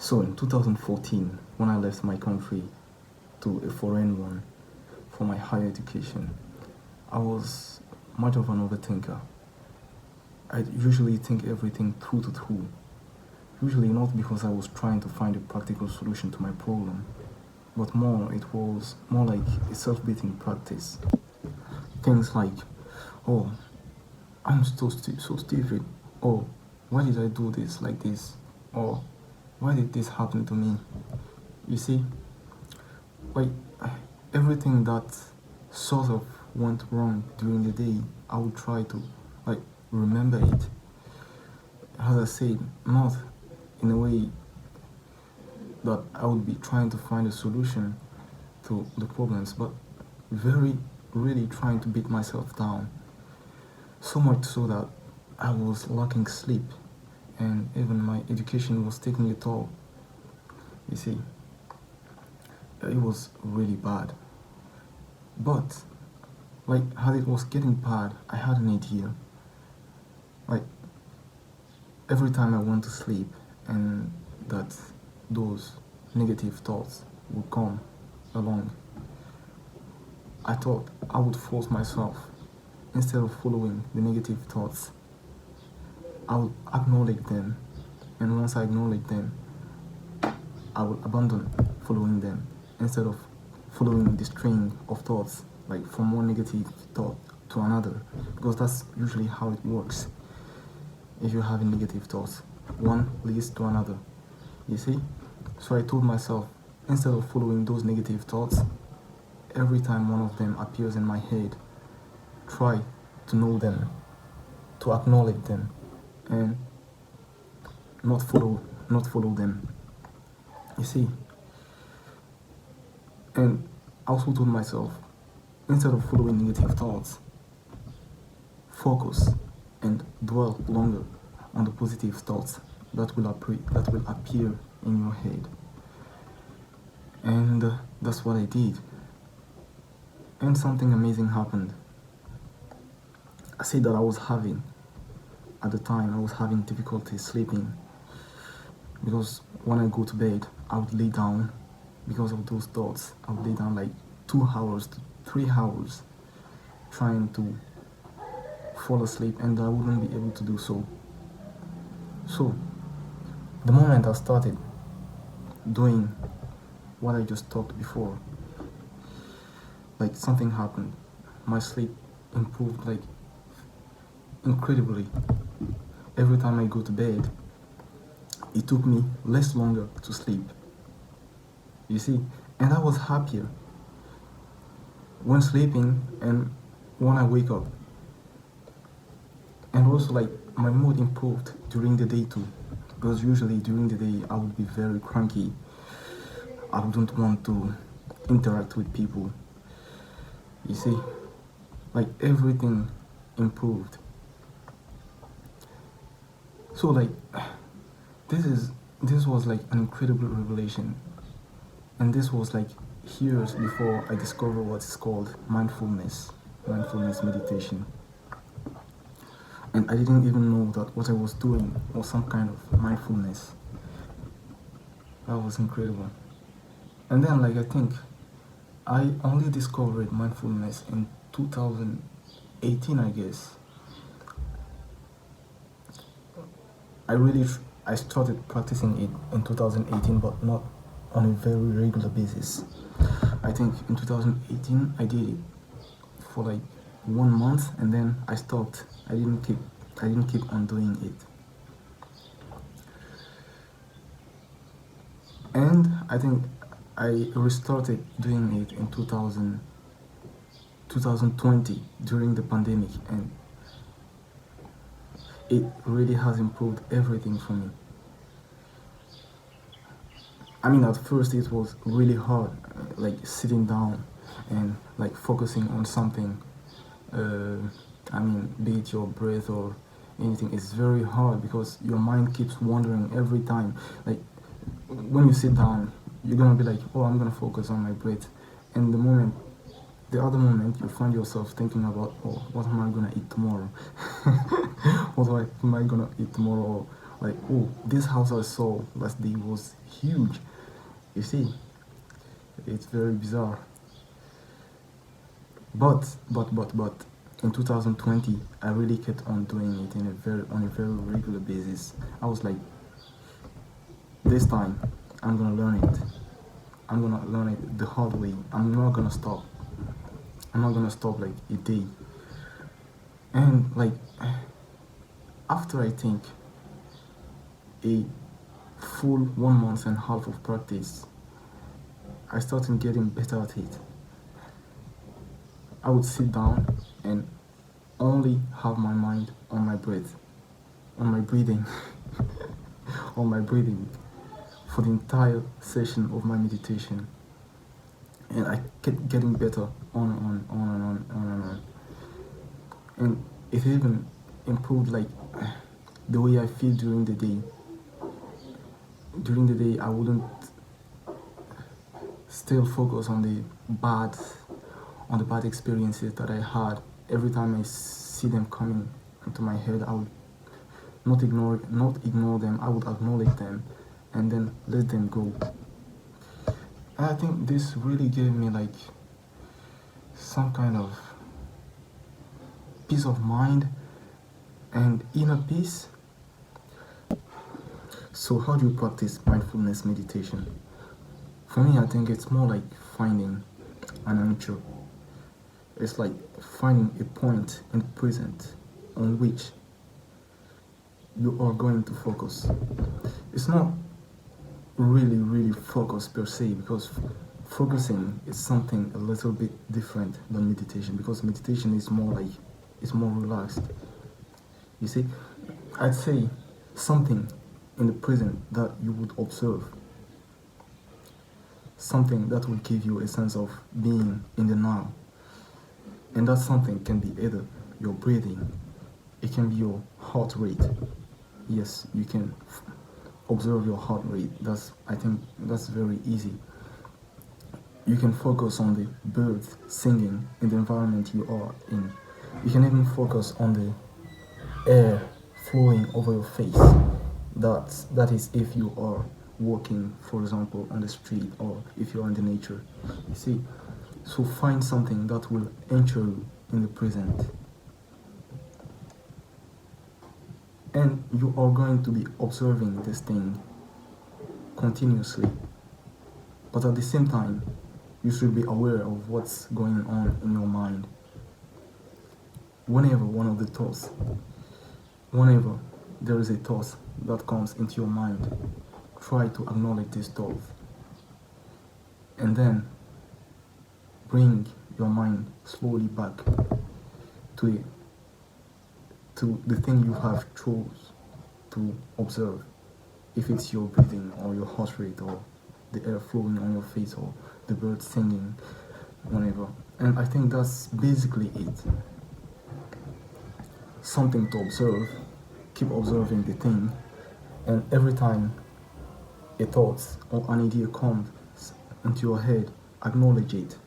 So in 2014, when I left my country to a foreign one for my higher education, I was much of an overthinker. I usually think everything through to through. Usually not because I was trying to find a practical solution to my problem, but it was more like a self-beating practice. Things like, oh, I'm so stupid. Oh, why did I do this like this? Or why did this happen to me? You see, like everything that sort of went wrong during the day, I would try to like remember it. As I said, not in a way that I would be trying to find a solution to the problems, but very really trying to beat myself down. So much so that I was lacking sleep and even my education was taking a toll. You see, it was really bad. But like as it was getting bad, I had an idea. Like every time I went to sleep and that those negative thoughts would come along, I thought I would force myself, instead of following the negative thoughts, I would acknowledge them, and once I acknowledge them, I would abandon following them instead of following the string of thoughts, like from one negative thought to another, because that's usually how it works. If you're having negative thoughts, one leads to another, you see? So I told myself, instead of following those negative thoughts, every time one of them appears in my head, try to know them, to acknowledge them, and not follow them. You see? And I also told myself, instead of following negative thoughts, focus and dwell longer on the positive thoughts that will appear in your head. And that's what I did. And something amazing happened. I said that at the time, I was having difficulty sleeping because when I go to bed, I would lay down because of those thoughts. I would lay down like 2 hours to 3 hours trying to fall asleep, and I wouldn't be able to do so. So, the moment I started doing what I just talked before, like something happened. My sleep improved like incredibly. Every time I go to bed, it took me less longer to sleep. You see, and I was happier when sleeping and when I wake up. And also like my mood improved during the day too, because usually during the day I would be very cranky. I wouldn't want to interact with people. You see, like everything improved. So like this was like an incredible revelation, and this was like years before I discovered what's called mindfulness meditation. And I didn't even know that what I was doing was some kind of mindfulness. That was incredible. And then like I think I only discovered mindfulness in 2018, I guess. I started practicing it in 2018, but not on a very regular basis. I think in 2018 I did it for like 1 month, and then I stopped. I didn't keep on doing it. And I think I restarted doing it in 2020 during the pandemic, and it really has improved everything for me. I mean, at first it was really hard, like sitting down and like focusing on something. Be it your breath or anything, it's very hard because your mind keeps wandering every time. Like when you sit down, you're gonna be like, oh, I'm gonna focus on my breath, and the other moment you find yourself thinking about, oh, what am I gonna eat tomorrow? What am I gonna eat tomorrow? Like, oh, this house I saw last day was huge. You see, it's very bizarre. But in 2020, I really kept on doing it on a very regular basis. I was like, this time I'm gonna learn it. I'm gonna learn it the hard way. I'm not gonna stop. I'm not gonna stop like a day. And like after I think a full 1 month and a half of practice, I started getting better at it. I would sit down and only have my mind on my breath, on my breathing, on my breathing for the entire session of my meditation. And I kept getting better on. And it even improved like the way I feel during the day. During the day, I wouldn't still focus on the bad experiences that I had. Every time I see them coming into my head, I would not ignore them. I would acknowledge them and then let them go. And I think this really gave me like some kind of peace of mind and inner peace. So how do you practice mindfulness meditation? For me, I think it's more like finding an anchor. It's like finding a point in the present on which you are going to focus. It's not really focus per se, because focusing is something a little bit different than meditation, because meditation is more like it's more relaxed. You see, I'd say something in the present that you would observe, something that will give you a sense of being in the now. And that something can be either your breathing, it can be your heart rate. Yes, you can observe your heart rate. I think that's very easy. You can focus on the birds singing in the environment you are in. You can even focus on the air flowing over your face. That is if you are walking, for example, on the street, or if you're in the nature. You see, so find something that will anchor you in the present. And you are going to be observing this thing continuously. But at the same time, you should be aware of what's going on in your mind. Whenever there is a thought that comes into your mind, try to acknowledge this thought. And then bring your mind slowly back to the thing you have chose to observe. If it's your breathing or your heart rate or the air flowing on your face or the birds singing, whatever. And I think that's basically it. Something to observe, keep observing the thing, and every time a thought or an idea comes into your head, acknowledge it.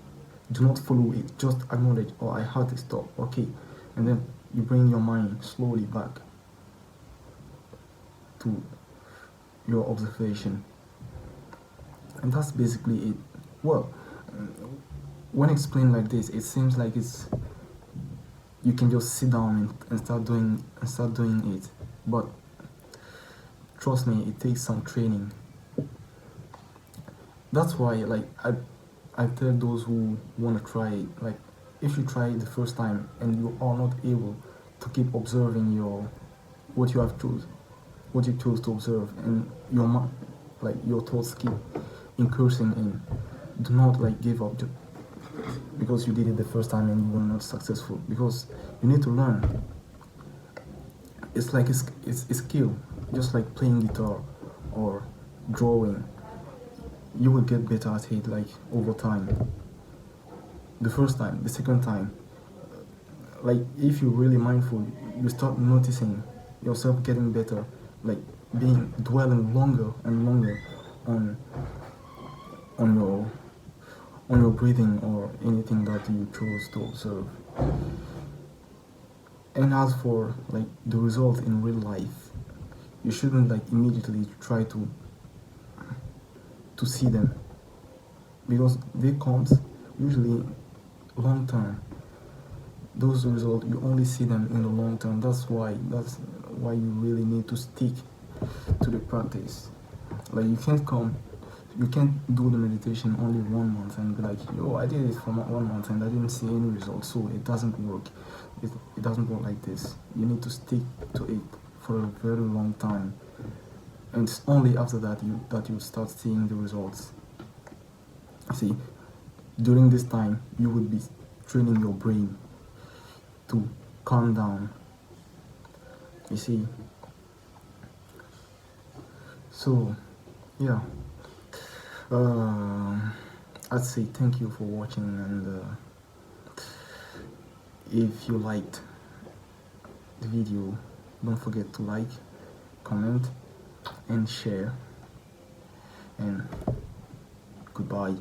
Do not follow it, just acknowledge, oh, I had this thought, okay. And then you bring your mind slowly back to your observation. And that's basically it. Well, when explained like this, it seems like you can just sit down and start doing it. But trust me, it takes some training. That's why, like, I tell those who want to try it, like, if you try it the first time and you are not able to keep observing what you chose to observe, and your thoughts keep increasing in, do not like give up because you did it the first time and you were not successful, because you need to learn. It's like it's a skill, just like playing guitar or drawing. You will get better at it like over time. The first time, the second time, like if you're really mindful, you start noticing yourself getting better, like dwelling longer and longer on your breathing or anything that you chose to observe. And as for like the result in real life, you shouldn't like immediately try to see them, because they comes usually long term. Those results you only see them in the long term. That's why you really need to stick to the practice. Like you can't do the meditation only 1 month and be like, yo, I did it for 1 month and I didn't see any results, so it doesn't work. It doesn't work like this. You need to stick to it for a very long time, and it's only after that you start seeing the results. See, during this time you would be training your brain to calm down. You see, so yeah, I'd say thank you for watching, and if you liked the video, don't forget to like, comment, and share, and goodbye.